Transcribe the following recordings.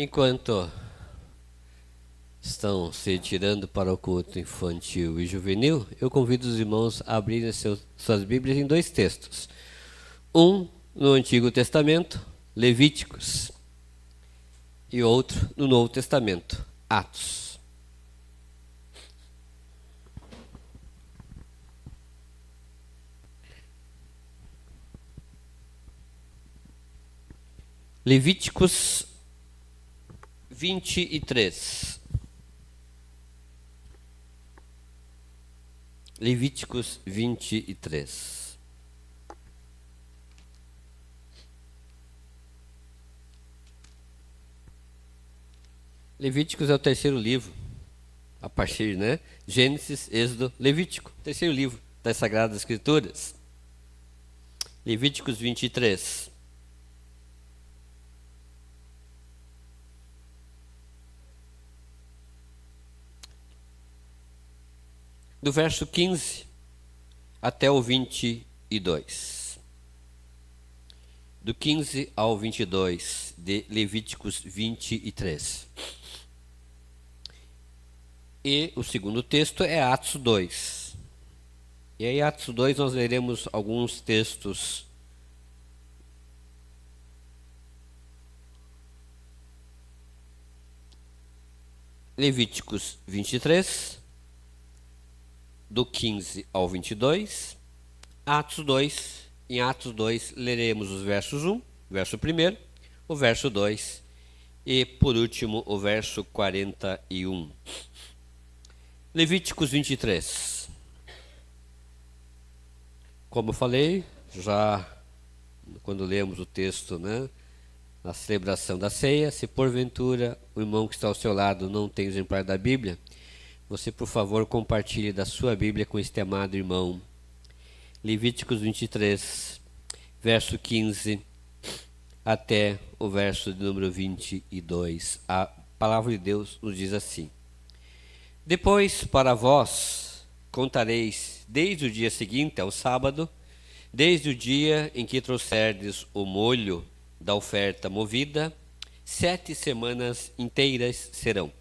Enquanto estão se retirando para o culto infantil e juvenil, eu convido os irmãos a abrirem suas Bíblias em dois textos. Um no Antigo Testamento, Levíticos, e outro no Novo Testamento, Atos. Levíticos 23. Levíticos 23. Levíticos é o terceiro livro, a partir, Gênesis, Êxodo, Levítico, terceiro livro das Sagradas Escrituras. Levíticos 23. Do verso 15 até o 22. Do 15 ao 22 de Levíticos 23. E o segundo texto é Atos 2. E aí, Atos 2, nós leremos alguns textos Levíticos 23, do 15 ao 22, Atos 2. Em Atos 2, leremos os versos 1, verso 1, o verso 2 e, por último, o verso 41. Levíticos 23. Como eu falei, já quando lemos o texto, na celebração da ceia, se porventura o irmão que está ao seu lado não tem exemplar da Bíblia, você, por favor, compartilhe da sua Bíblia com este amado irmão. Levíticos 23, verso 15 até o verso de número 22. A palavra de Deus nos diz assim: Depois para vós contareis desde o dia seguinte ao sábado, desde o dia em que trouxerdes o molho da oferta movida, 7 semanas inteiras serão.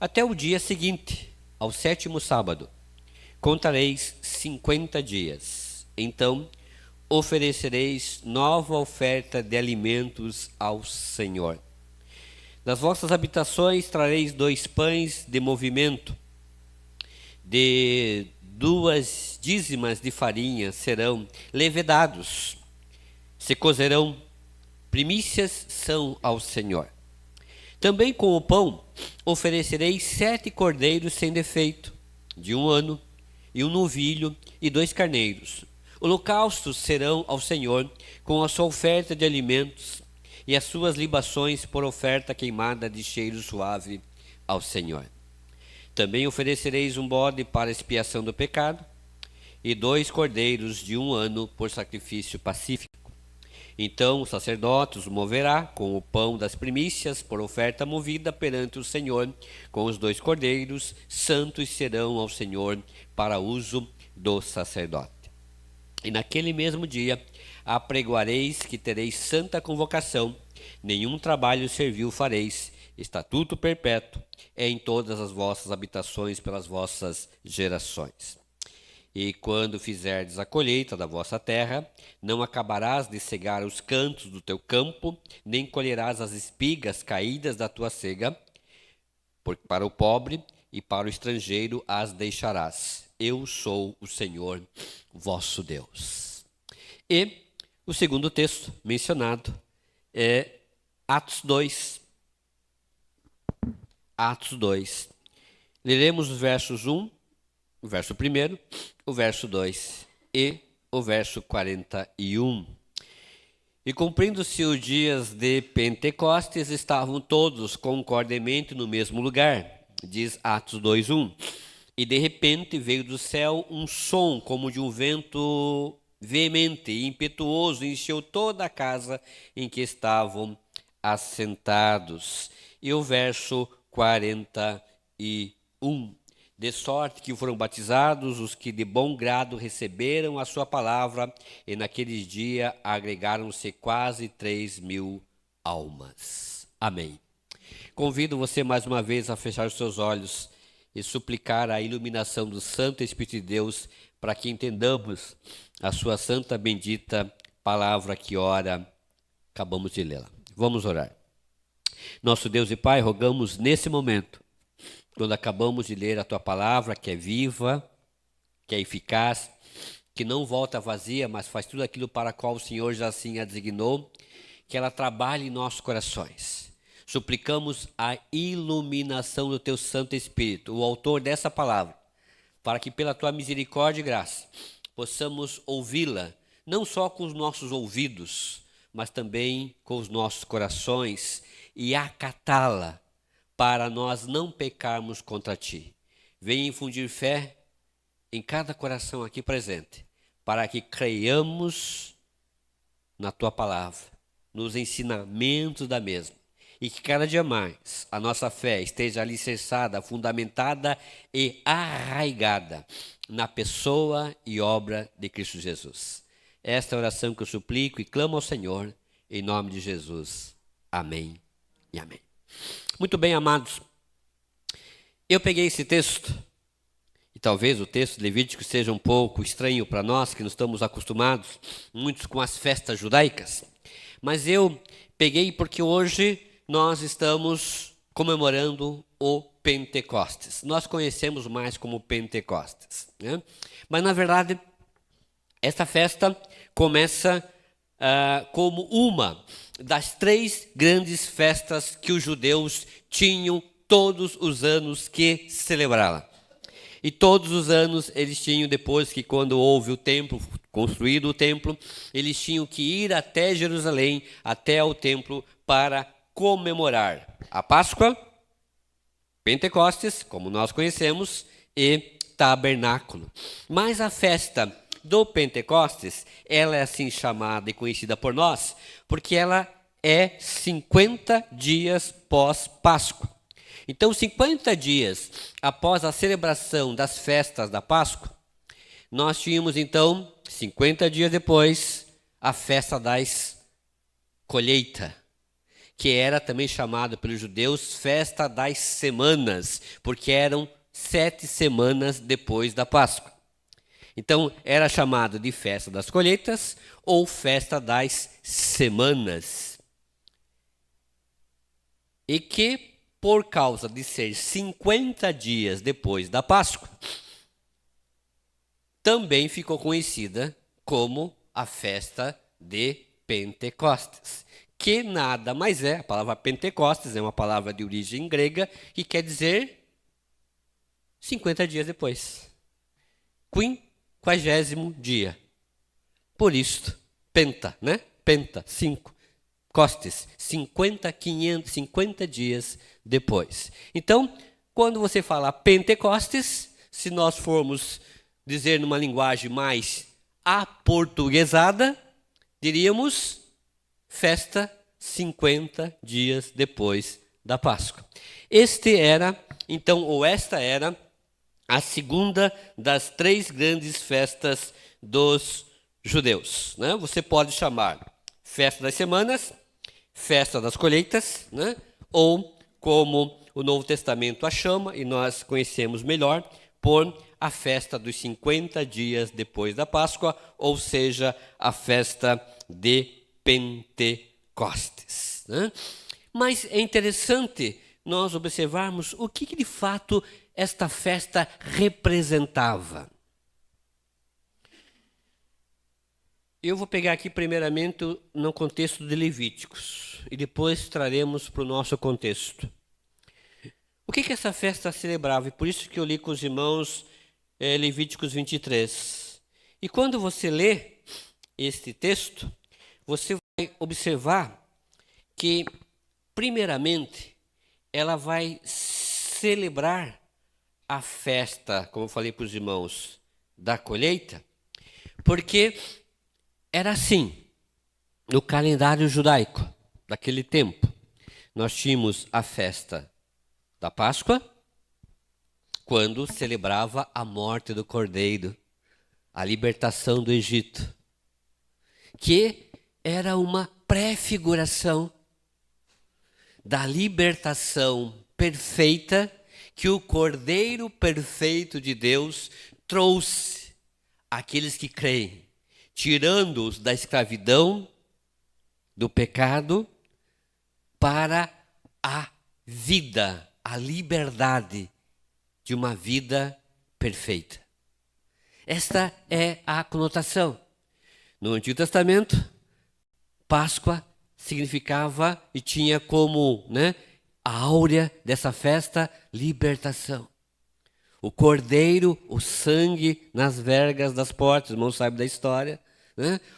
Até o dia seguinte, ao 7º sábado, contareis 50 dias. Então oferecereis nova oferta de alimentos ao Senhor. Das vossas habitações trareis 2 pães de movimento, de 2 dízimas de farinha serão levedados, se cozerão, primícias são ao Senhor. Também com o pão oferecereis 7 cordeiros sem defeito, de 1 ano, e 1 novilho e 2 carneiros. Holocaustos serão ao Senhor com a sua oferta de alimentos e as suas libações por oferta queimada de cheiro suave ao Senhor. Também oferecereis um bode para expiação do pecado e 2 cordeiros de 1 ano por sacrifício pacífico. Então o sacerdote os moverá com o pão das primícias por oferta movida perante o Senhor, com os 2 cordeiros, santos serão ao Senhor para uso do sacerdote. E naquele mesmo dia apregoareis que tereis santa convocação, nenhum trabalho servil fareis, estatuto perpétuo é em todas as vossas habitações pelas vossas gerações. E quando fizerdes a colheita da vossa terra, não acabarás de cegar os cantos do teu campo, nem colherás as espigas caídas da tua cega, porque para o pobre e para o estrangeiro as deixarás. Eu sou o Senhor vosso Deus. E o segundo texto mencionado é Atos 2. Atos 2. Leremos os versos 1, o verso 1, o verso 2 e o verso 41. E cumprindo-se os dias de Pentecostes, estavam todos concordemente no mesmo lugar, diz Atos 2:1. E de repente veio do céu um som como de um vento veemente e impetuoso, encheu toda a casa em que estavam assentados. E o verso 41. De sorte que foram batizados os que de bom grado receberam a sua palavra, e naqueles dias agregaram-se quase 3.000 almas. Amém. Convido você mais uma vez a fechar os seus olhos e suplicar a iluminação do Santo Espírito de Deus para que entendamos a sua santa bendita palavra que ora, acabamos de lê-la. Vamos orar. Nosso Deus e Pai, rogamos nesse momento, quando acabamos de ler a tua palavra, que é viva, que é eficaz, que não volta vazia, mas faz tudo aquilo para o qual o Senhor já assim a designou, que ela trabalhe em nossos corações. Suplicamos a iluminação do teu Santo Espírito, o autor dessa palavra, para que pela tua misericórdia e graça possamos ouvi-la, não só com os nossos ouvidos, mas também com os nossos corações e acatá-la, para nós não pecarmos contra ti. Venha infundir fé em cada coração aqui presente, para que creiamos na tua palavra, nos ensinamentos da mesma, e que cada dia mais a nossa fé esteja alicerçada, fundamentada e arraigada na pessoa e obra de Cristo Jesus. Esta é a oração que eu suplico e clamo ao Senhor, em nome de Jesus. Amém e amém. Muito bem, amados. Eu peguei esse texto, e talvez o texto levítico seja um pouco estranho para nós, que não estamos acostumados, muitos com as festas judaicas, mas eu peguei porque hoje nós estamos comemorando o Pentecostes. Nós conhecemos mais como Pentecostes, né? Mas, na verdade, esta festa começa como uma das 3 grandes festas que os judeus tinham todos os anos que celebrá-la. E todos os anos eles tinham, depois que quando houve o templo, construído o templo, eles tinham que ir até Jerusalém, até o templo, para comemorar a Páscoa, Pentecostes, como nós conhecemos, e Tabernáculo. Mas a festa do Pentecostes, ela é assim chamada e conhecida por nós, porque ela é 50 dias pós-Páscoa. Então, 50 dias após a celebração das festas da Páscoa, nós tínhamos então, 50 dias depois, a festa das colheitas, que era também chamada pelos judeus festa das semanas, porque eram 7 semanas depois da Páscoa. Então, era chamado de festa das colheitas ou festa das semanas. E que, por causa de ser 50 dias depois da Páscoa, também ficou conhecida como a festa de Pentecostes, que nada mais é, a palavra Pentecostes é uma palavra de origem grega que quer dizer 50 dias depois. 50º dia. Por isso, penta, né? Penta, 5. Costes, 50 dias depois. Então, quando você fala Pentecostes, se nós formos dizer numa linguagem mais aportuguesada, diríamos festa 50 dias depois da Páscoa. Esta era a segunda das 3 grandes festas dos judeus, né? Você pode chamar festa das semanas, festa das colheitas, né? Ou como o Novo Testamento a chama, e nós conhecemos melhor, por a festa dos 50 dias depois da Páscoa, ou seja, a festa de Pentecostes, né? Mas é interessante nós observarmos o que de fato esta festa representava. Eu vou pegar aqui primeiramente no contexto de Levíticos e depois traremos para o nosso contexto. O que essa festa celebrava? E por isso que eu li com os irmãos Levíticos 23. E quando você lê este texto, você vai observar que, primeiramente, ela vai celebrar a festa, como eu falei para os irmãos, da colheita, porque era assim, no calendário judaico daquele tempo, nós tínhamos a festa da Páscoa, quando celebrava a morte do Cordeiro, a libertação do Egito, que era uma prefiguração da libertação perfeita que o Cordeiro perfeito de Deus trouxe àqueles que creem, tirando-os da escravidão, do pecado, para a vida, a liberdade de uma vida perfeita. Esta é a conotação. No Antigo Testamento, Páscoa significava e tinha como, a áurea dessa festa, libertação. O cordeiro, o sangue nas vergas das portas, os irmãos sabem da história,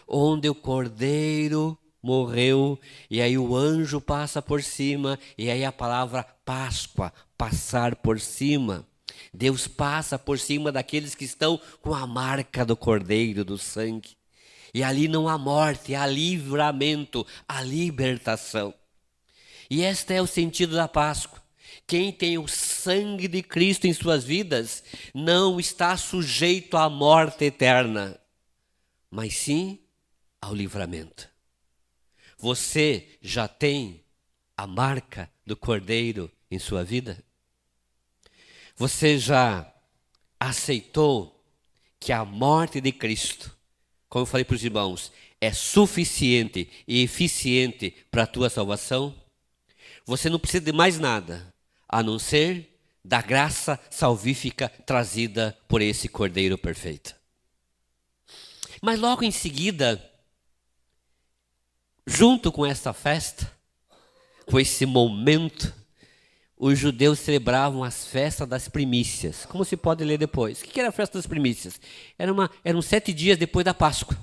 onde o cordeiro morreu, e aí o anjo passa por cima, e aí a palavra Páscoa, passar por cima. Deus passa por cima daqueles que estão com a marca do cordeiro, do sangue. E ali não há morte, há livramento, há libertação. E este é o sentido da Páscoa. Quem tem o sangue de Cristo em suas vidas não está sujeito à morte eterna, mas sim ao livramento. Você já tem a marca do Cordeiro em sua vida? Você já aceitou que a morte de Cristo, como eu falei para os irmãos, é suficiente e eficiente para a tua salvação? Você não precisa de mais nada, a não ser da graça salvífica trazida por esse Cordeiro perfeito. Mas logo em seguida, junto com essa festa, com esse momento, os judeus celebravam as festas das primícias. Como se pode ler depois? O que era a festa das primícias? Eram 7 dias depois da Páscoa.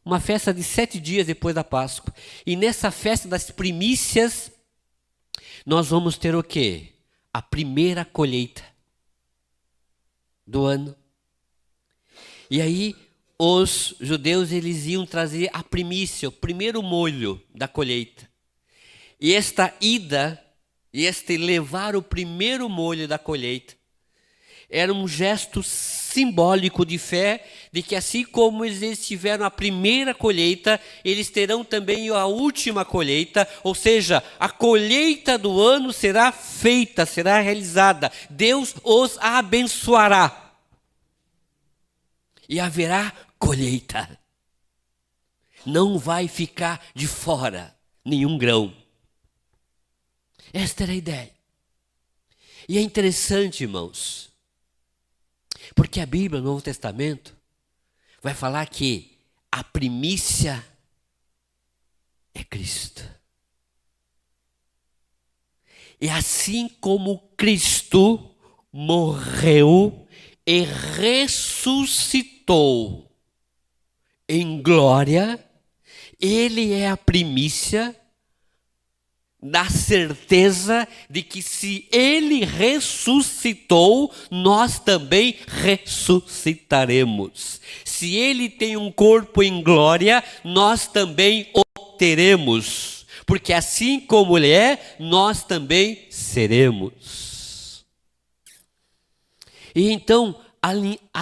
Uma festa de 7 dias depois da Páscoa. E nessa festa das primícias, nós vamos ter o quê? A primeira colheita do ano. E aí, os judeus, eles iam trazer a primícia, o primeiro molho da colheita. E esta ida, e este levar o primeiro molho da colheita, era um gesto simbólico de fé, de que assim como eles tiveram a primeira colheita, eles terão também a última colheita, ou seja, a colheita do ano será feita, será realizada. Deus os abençoará. E haverá colheita. Não vai ficar de fora nenhum grão. Esta era a ideia. E é interessante, irmãos, porque a Bíblia, no Novo Testamento, vai falar que a primícia é Cristo. E assim como Cristo morreu e ressuscitou em glória, Ele é a primícia da certeza de que se Ele ressuscitou, nós também ressuscitaremos. Se Ele tem um corpo em glória, nós também o teremos. Porque assim como Ele é, nós também seremos. E então, a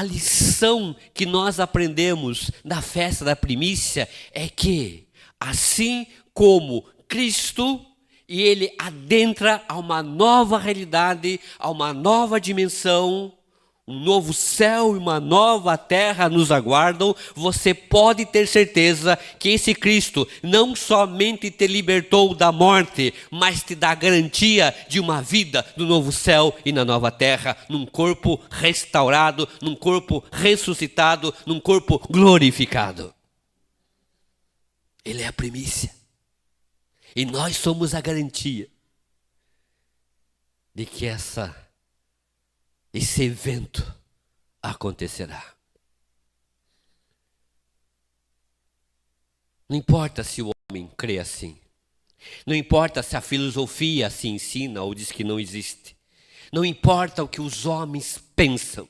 lição que nós aprendemos da festa da primícia é que, assim como Cristo, e Ele adentra a uma nova realidade, a uma nova dimensão, um novo céu e uma nova terra nos aguardam, você pode ter certeza que esse Cristo não somente te libertou da morte, mas te dá garantia de uma vida no novo céu e na nova terra, num corpo restaurado, num corpo ressuscitado, num corpo glorificado. Ele é a primícia. E nós somos a garantia de que esse evento acontecerá. Não importa se o homem crê assim. Não importa se a filosofia assim ensina ou diz que não existe. Não importa o que os homens pensam.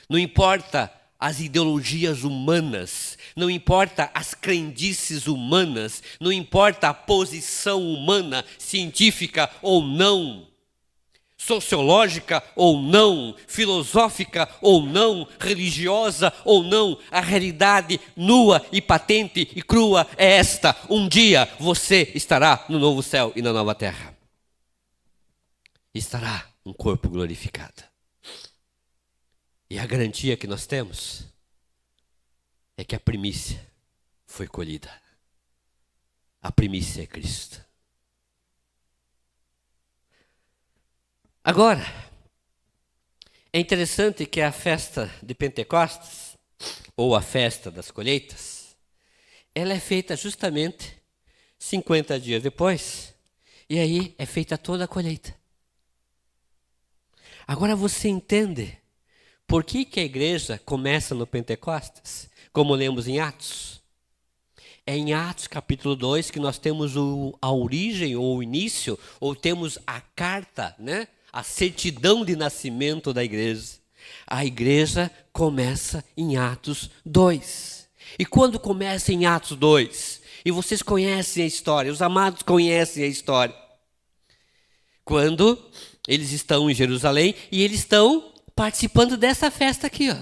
Não importa as ideologias humanas, não importa as crendices humanas, não importa a posição humana, científica ou não, sociológica ou não, filosófica ou não, religiosa ou não, a realidade nua e patente e crua é esta: um dia você estará no novo céu e na nova terra. Estará um corpo glorificado. E a garantia que nós temos é que a primícia foi colhida. A primícia é Cristo. Agora, é interessante que a festa de Pentecostes, ou a festa das colheitas, ela é feita justamente 50 dias depois, e aí é feita toda a colheita. Agora você entende por que a igreja começa no Pentecostes, como lemos em Atos? É em Atos capítulo 2 que nós temos a origem ou o início, ou temos a carta, né? A certidão de nascimento da igreja. A igreja começa em Atos 2. E quando começa em Atos 2, e vocês conhecem a história, os amados conhecem a história, quando eles estão em Jerusalém e eles estão participando dessa festa aqui, ó,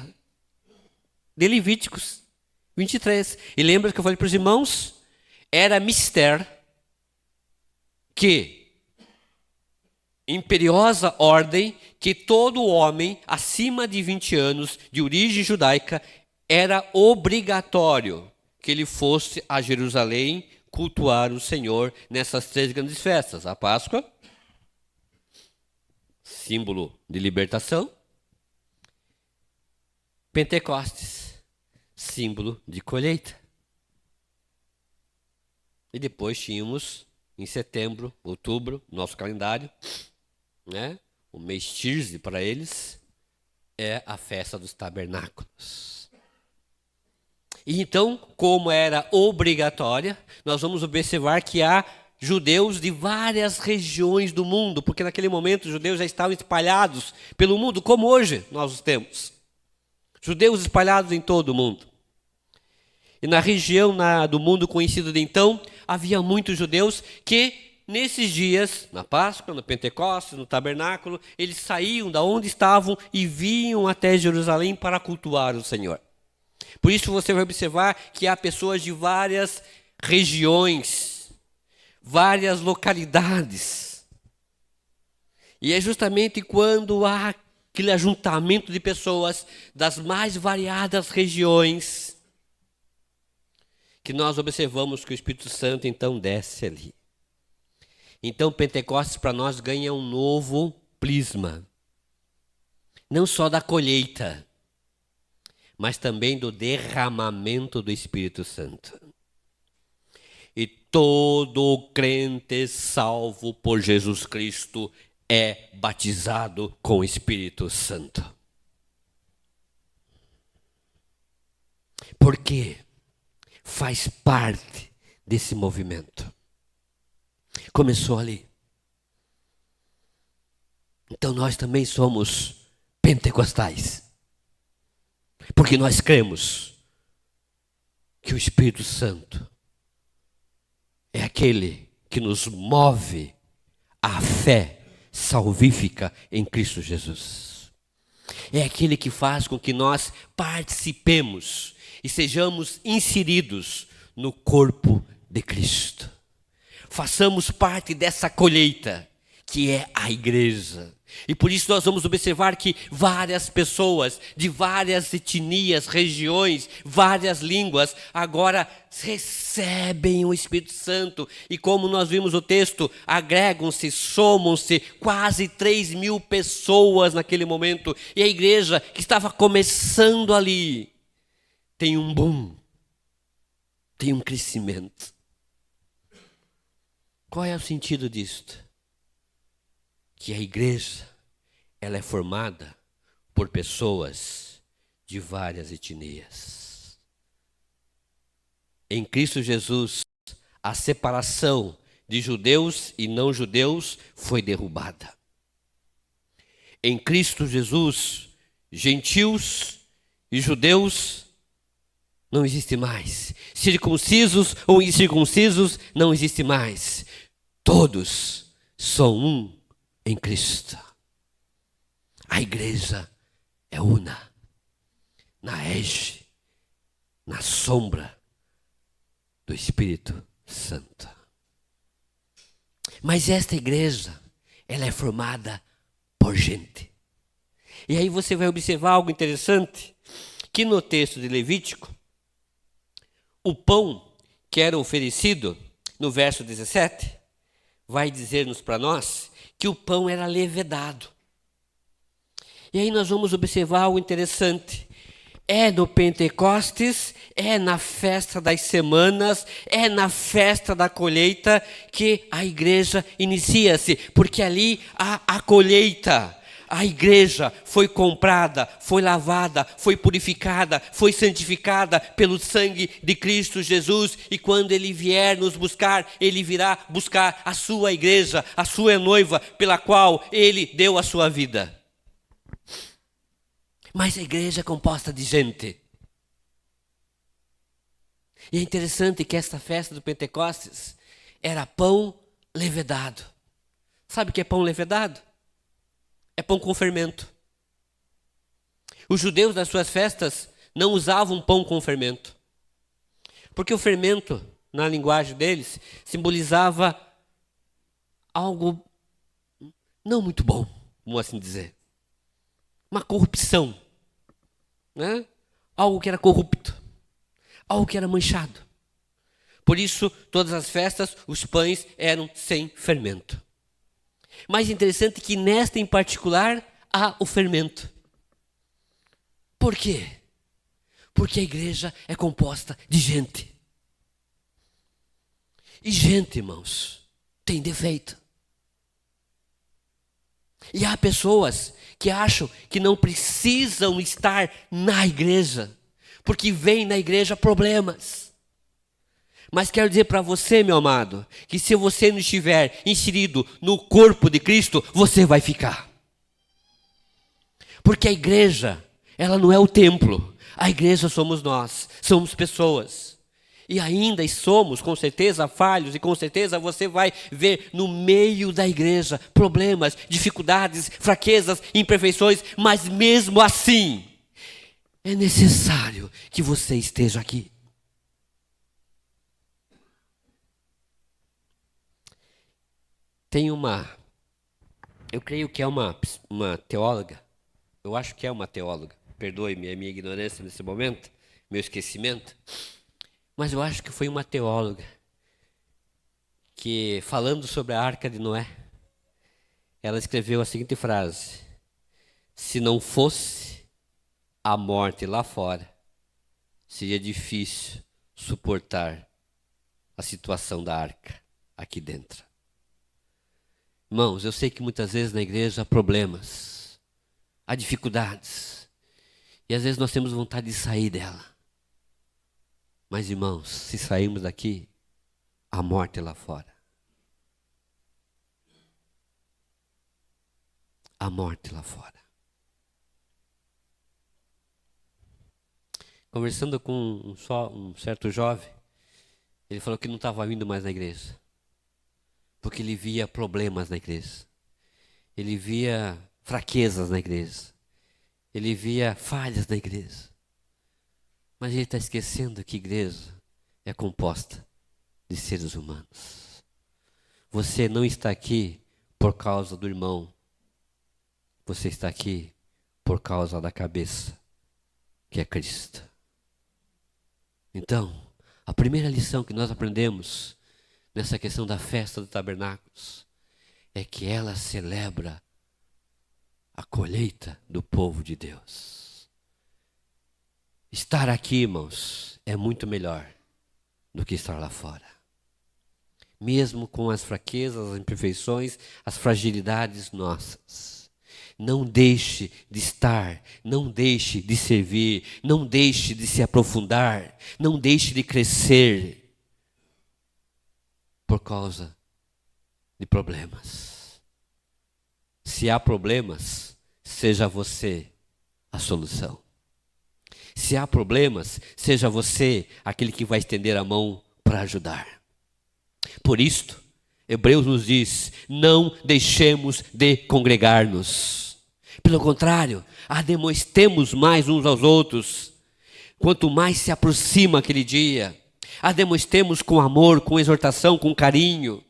de Levíticos 23. E lembra que eu falei para os irmãos? Era mister que imperiosa ordem que todo homem acima de 20 anos, de origem judaica, era obrigatório que ele fosse a Jerusalém cultuar o Senhor nessas 3 grandes festas. A Páscoa, símbolo de libertação. Pentecostes, símbolo de colheita. E depois tínhamos, em setembro, outubro, nosso calendário, né? O mês Tirze para eles é a festa dos tabernáculos. E então, como era obrigatória, nós vamos observar que há judeus de várias regiões do mundo, porque naquele momento os judeus já estavam espalhados pelo mundo, como hoje nós os temos. Judeus espalhados em todo o mundo. E na região do mundo conhecido de então, havia muitos judeus que nesses dias, na Páscoa, no Pentecostes, no tabernáculo, eles saíam da onde estavam e vinham até Jerusalém para cultuar o Senhor. Por isso você vai observar que há pessoas de várias regiões, várias localidades. E é justamente quando há aquele ajuntamento de pessoas das mais variadas regiões que nós observamos que o Espírito Santo então desce ali. Então, Pentecostes para nós ganha um novo prisma. Não só da colheita, mas também do derramamento do Espírito Santo. E todo crente salvo por Jesus Cristo é batizado com o Espírito Santo. Por quê? Faz parte desse movimento. Começou ali. Então nós também somos pentecostais. Porque nós cremos que o Espírito Santo é aquele que nos move à fé salvífica em Cristo Jesus. É aquele que faz com que nós participemos e sejamos inseridos no corpo de Cristo. Façamos parte dessa colheita, que é a igreja. E por isso nós vamos observar que várias pessoas, de várias etnias, regiões, várias línguas, agora recebem o Espírito Santo. E como nós vimos o texto, agregam-se, somam-se quase 3.000 pessoas naquele momento. E a igreja que estava começando ali, tem um boom, tem um crescimento. Qual é o sentido disto? Que a igreja, ela é formada por pessoas de várias etnias. Em Cristo Jesus, a separação de judeus e não judeus foi derrubada. Em Cristo Jesus, gentios e judeus não existe mais. Circuncisos ou incircuncisos não existe mais. Todos são um em Cristo. A igreja é una, na égide, na sombra do Espírito Santo. Mas esta igreja, ela é formada por gente. E aí você vai observar algo interessante, que no texto de Levítico, o pão que era oferecido, no verso 17, vai dizer-nos para nós que o pão era levedado. E aí nós vamos observar algo interessante. É no Pentecostes, é na festa das semanas, é na festa da colheita que a igreja inicia-se, porque ali há a colheita. A igreja foi comprada, foi lavada, foi purificada, foi santificada pelo sangue de Cristo Jesus, e quando Ele vier nos buscar, Ele virá buscar a sua igreja, a sua noiva, pela qual Ele deu a sua vida. Mas a igreja é composta de gente. E é interessante que esta festa do Pentecostes era pão levedado. Sabe o que é pão levedado? É pão com fermento. Os judeus nas suas festas não usavam pão com fermento. Porque o fermento, na linguagem deles, simbolizava algo não muito bom, vamos assim dizer. Uma corrupção, né? Algo que era corrupto, algo que era manchado. Por isso, todas as festas, os pães eram sem fermento. Mas interessante que nesta em particular há o fermento. Por quê? Porque a igreja é composta de gente. E gente, irmãos, tem defeito. E há pessoas que acham que não precisam estar na igreja, porque vem na igreja problemas. Mas quero dizer para você, meu amado, que se você não estiver inserido no corpo de Cristo, você vai ficar. Porque a igreja, ela não é o templo. A igreja somos nós, somos pessoas. E ainda somos, com certeza, falhos, e com certeza você vai ver no meio da igreja problemas, dificuldades, fraquezas, imperfeições, mas mesmo assim, é necessário que você esteja aqui. Tem eu creio que é uma teóloga, eu acho que é uma teóloga, perdoe-me a minha ignorância nesse momento, meu esquecimento, mas eu acho que foi uma teóloga que, falando sobre a Arca de Noé, ela escreveu a seguinte frase: se não fosse a morte lá fora, seria difícil suportar a situação da arca aqui dentro. Irmãos, eu sei que muitas vezes na igreja há problemas, há dificuldades, e às vezes nós temos vontade de sair dela. Mas, irmãos, se sairmos daqui, há morte lá fora. Há morte lá fora. Conversando com um certo jovem, ele falou que não estava vindo mais na igreja, porque ele via problemas na igreja, ele via fraquezas na igreja, ele via falhas na igreja. Mas ele está esquecendo que igreja é composta de seres humanos. Você não está aqui por causa do irmão, você está aqui por causa da cabeça, que é Cristo. Então, a primeira lição que nós aprendemos nessa questão da festa dos tabernáculos é que ela celebra a colheita do povo de Deus. Estar aqui, irmãos, é muito melhor do que estar lá fora. Mesmo com as fraquezas, as imperfeições, as fragilidades nossas. Não deixe de estar, não deixe de servir, não deixe de se aprofundar, não deixe de crescer por causa de problemas. Se há problemas, seja você a solução. Se há problemas, seja você aquele que vai estender a mão para ajudar. Por isto, Hebreus nos diz: não deixemos de congregar-nos. Pelo contrário, admoestemos mais uns aos outros. Quanto mais se aproxima aquele dia, admoestemos com amor, com exortação, com carinho.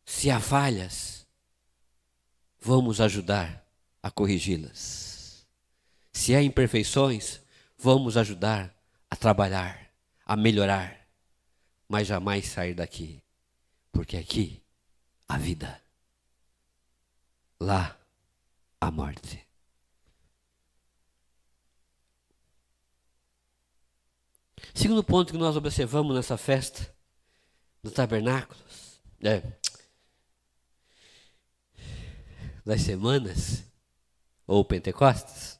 Se há falhas, vamos ajudar a corrigi-las. Se há imperfeições, vamos ajudar a trabalhar, a melhorar. Mas jamais sair daqui, porque aqui há vida, lá há morte. Segundo ponto que nós observamos nessa festa do tabernáculos, das semanas, ou Pentecostes.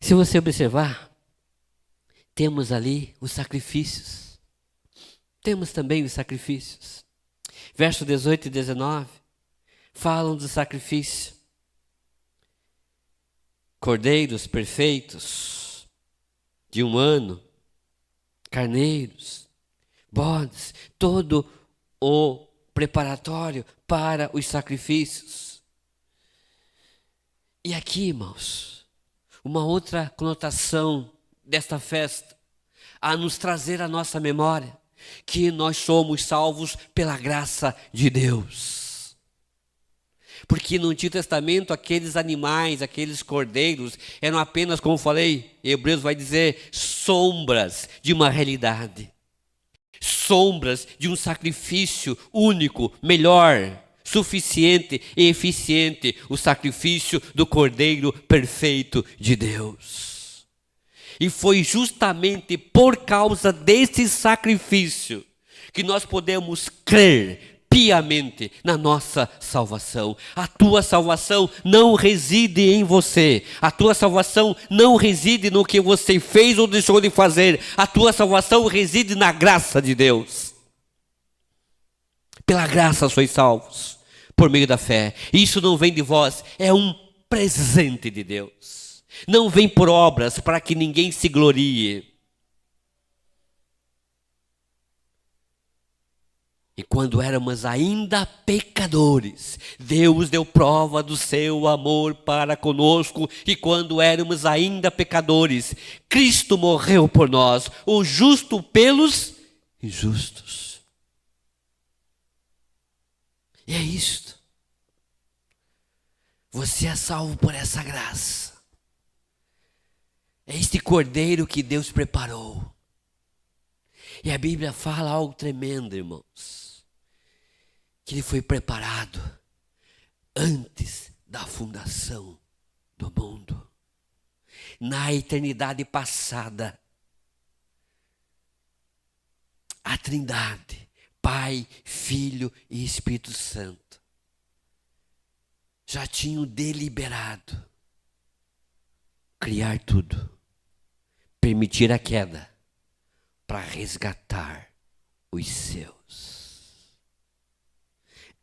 Se você observar, temos ali os sacrifícios. Temos também os sacrifícios. Versos 18 e 19 falam do sacrifício. Cordeiros perfeitos, de 1 ano, carneiros, bodes, todo o preparatório para os sacrifícios. E aqui, irmãos, uma outra conotação desta festa, a nos trazer à nossa memória que nós somos salvos pela graça de Deus. Porque no Antigo Testamento aqueles animais, aqueles cordeiros, eram apenas, como falei, Hebreus vai dizer, sombras de uma realidade. Sombras de um sacrifício único, melhor, suficiente e eficiente, o sacrifício do Cordeiro perfeito de Deus. E foi justamente por causa desse sacrifício que nós podemos crer piamente na nossa salvação. A tua salvação não reside em você. A tua salvação não reside no que você fez ou deixou de fazer. A tua salvação reside na graça de Deus. Pela graça sois salvos, por meio da fé. Isso não vem de vós, é um presente de Deus. Não vem por obras para que ninguém se glorie. E quando éramos ainda pecadores, Deus deu prova do seu amor para conosco. E quando éramos ainda pecadores, Cristo morreu por nós, o justo pelos injustos. E é isto. Você é salvo por essa graça. É este cordeiro que Deus preparou. E a Bíblia fala algo tremendo, irmãos. Que ele foi preparado antes da fundação do mundo. Na eternidade passada, a Trindade, Pai, Filho e Espírito Santo, já tinham deliberado criar tudo, permitir a queda, para resgatar os seus.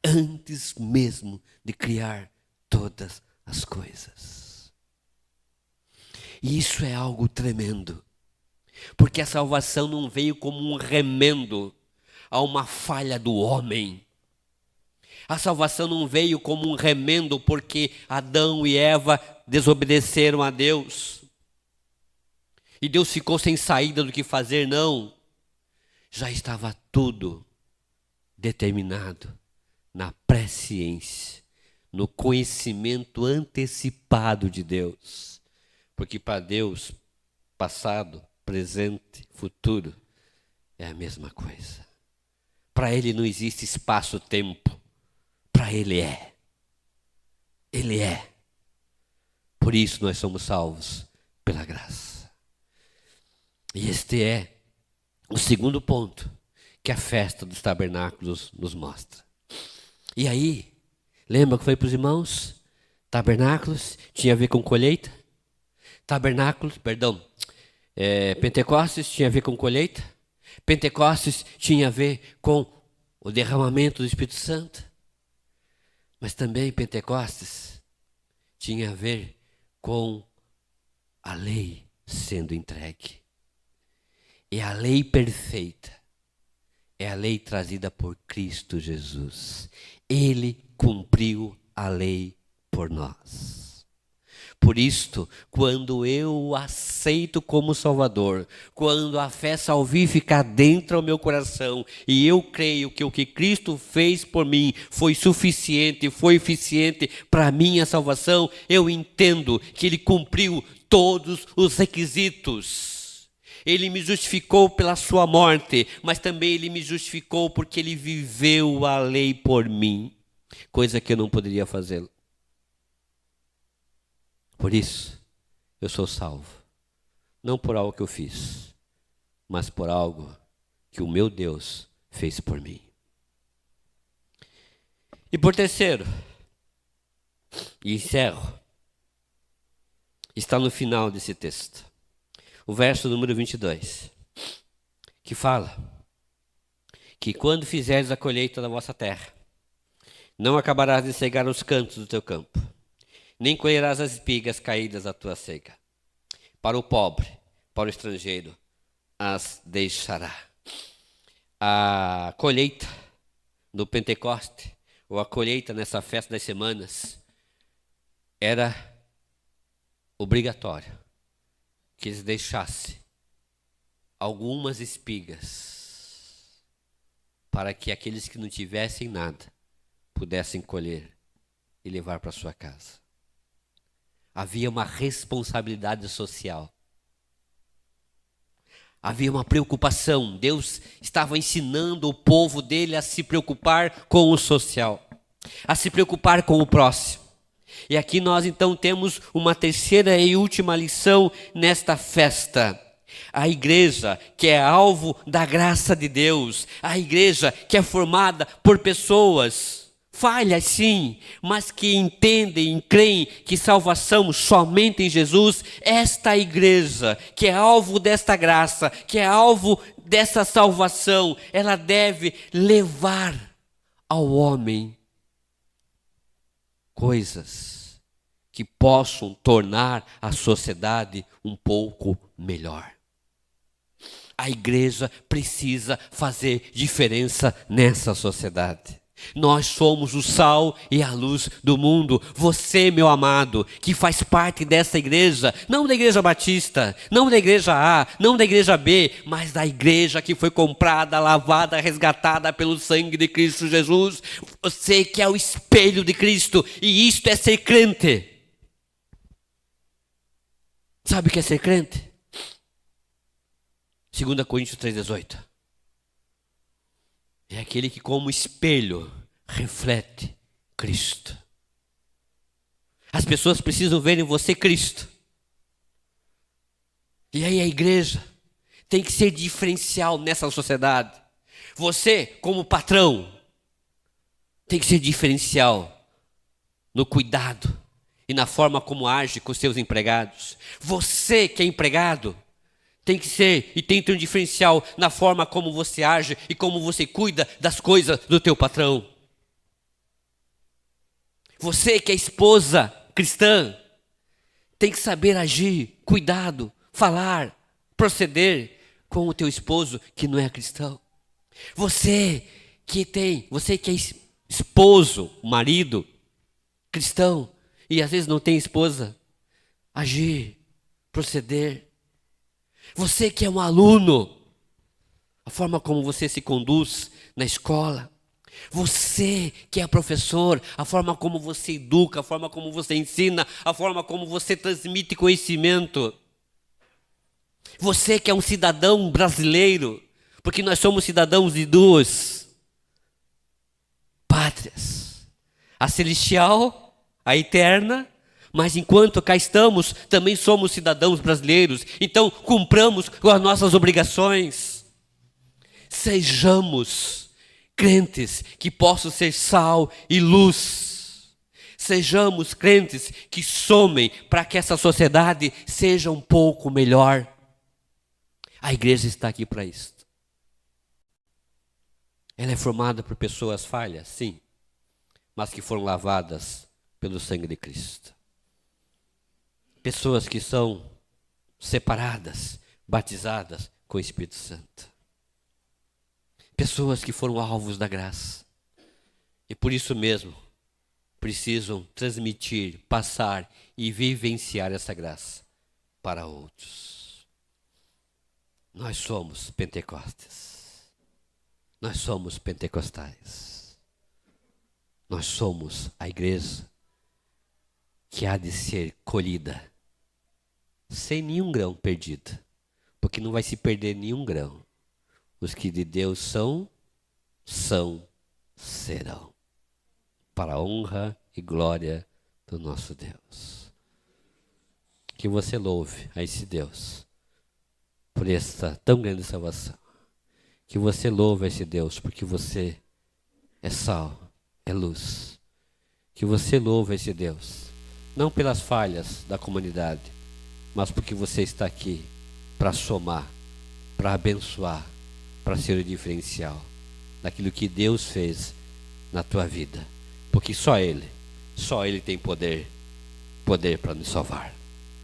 Antes mesmo de criar todas as coisas. E isso é algo tremendo, porque a salvação não veio como um remendo a uma falha do homem. A salvação não veio como um remendo porque Adão e Eva desobedeceram a Deus. E Deus ficou sem saída do que fazer, não. Já estava tudo determinado na presciência, no conhecimento antecipado de Deus. Porque para Deus, passado, presente, futuro, é a mesma coisa. Para Ele não existe espaço-tempo. Para Ele é. Ele é. Por isso nós somos salvos pela graça. E este é o segundo ponto que a festa dos tabernáculos nos mostra. E aí, lembra que foi para os irmãos? Tabernáculos tinha a ver com colheita. Pentecostes tinha a ver com colheita. Pentecostes tinha a ver com o derramamento do Espírito Santo. Mas também Pentecostes tinha a ver com a lei sendo entregue. E a lei perfeita é a lei trazida por Cristo Jesus. Ele cumpriu a lei por nós. Por isto, quando eu o aceito como Salvador, quando a fé salvífica adentra o meu coração e eu creio que o que Cristo fez por mim foi suficiente, foi eficiente para a minha salvação, eu entendo que Ele cumpriu todos os requisitos. Ele me justificou pela sua morte, mas também Ele me justificou porque Ele viveu a lei por mim, coisa que eu não poderia fazer. Por isso, eu sou salvo, não por algo que eu fiz, mas por algo que o meu Deus fez por mim. E por terceiro, e encerro, está no final desse texto, o verso número 22, que fala que quando fizeres a colheita da vossa terra, não acabarás de cegar os cantos do teu campo, nem colherás as espigas caídas da tua cega. Para o pobre, para o estrangeiro, as deixará. A colheita do Pentecoste, ou a colheita nessa festa das semanas, era obrigatório que eles deixassem algumas espigas, para que aqueles que não tivessem nada pudessem colher e levar para sua casa. Havia uma responsabilidade social. Havia uma preocupação. Deus estava ensinando o povo dele a se preocupar com o social, a se preocupar com o próximo. E aqui nós então temos uma terceira e última lição nesta festa. A igreja que é alvo da graça de Deus, a igreja que é formada por pessoas falhas sim, mas que entendem e creem que salvação somente em Jesus, esta igreja, que é alvo desta graça, que é alvo dessa salvação, ela deve levar ao homem coisas que possam tornar a sociedade um pouco melhor. A igreja precisa fazer diferença nessa sociedade. Nós somos o sal e a luz do mundo. Você, meu amado, que faz parte dessa igreja, não da igreja batista, não da igreja A, não da igreja B, mas da igreja que foi comprada, lavada, resgatada pelo sangue de Cristo Jesus. Você que é o espelho de Cristo, e isto é ser crente. Sabe o que é ser crente? 2 Coríntios 3,18. É aquele que como espelho reflete Cristo. As pessoas precisam ver em você Cristo. E aí a igreja tem que ser diferencial nessa sociedade. Você, como patrão, tem que ser diferencial no cuidado e na forma como age com os seus empregados. Você que é empregado, tem que ser e tem que ter um diferencial na forma como você age e como você cuida das coisas do teu patrão. Você que é esposa cristã, tem que saber agir, cuidado, falar, proceder com o teu esposo que não é cristão. Você que é esposo, marido, cristão, e às vezes não tem esposa, agir, proceder. Você que é um aluno, a forma como você se conduz na escola. Você que é professor, a forma como você educa, a forma como você ensina, a forma como você transmite conhecimento. Você que é um cidadão brasileiro, porque nós somos cidadãos de duas pátrias. A celestial, a eterna, mas enquanto cá estamos, também somos cidadãos brasileiros. Então, cumpramos com as nossas obrigações. Sejamos crentes que possam ser sal e luz. Sejamos crentes que somem para que essa sociedade seja um pouco melhor. A igreja está aqui para isso. Ela é formada por pessoas falhas, sim, mas que foram lavadas pelo sangue de Cristo. Pessoas que são separadas, batizadas com o Espírito Santo. Pessoas que foram alvos da graça. E por isso mesmo, precisam transmitir, passar e vivenciar essa graça para outros. Nós somos Pentecostes. Nós somos pentecostais. Nós somos a igreja que há de ser colhida sem nenhum grão perdido, porque não vai se perder nenhum grão. Os que de Deus são, serão, para a honra e glória do nosso Deus. Que você louve a esse Deus por esta tão grande salvação. Que você louve a esse Deus porque você é sal, é luz. Que você louve a esse Deus, não pelas falhas da comunidade, mas porque você está aqui para somar, para abençoar, para ser o diferencial daquilo que Deus fez na tua vida. Porque só Ele tem poder para nos salvar.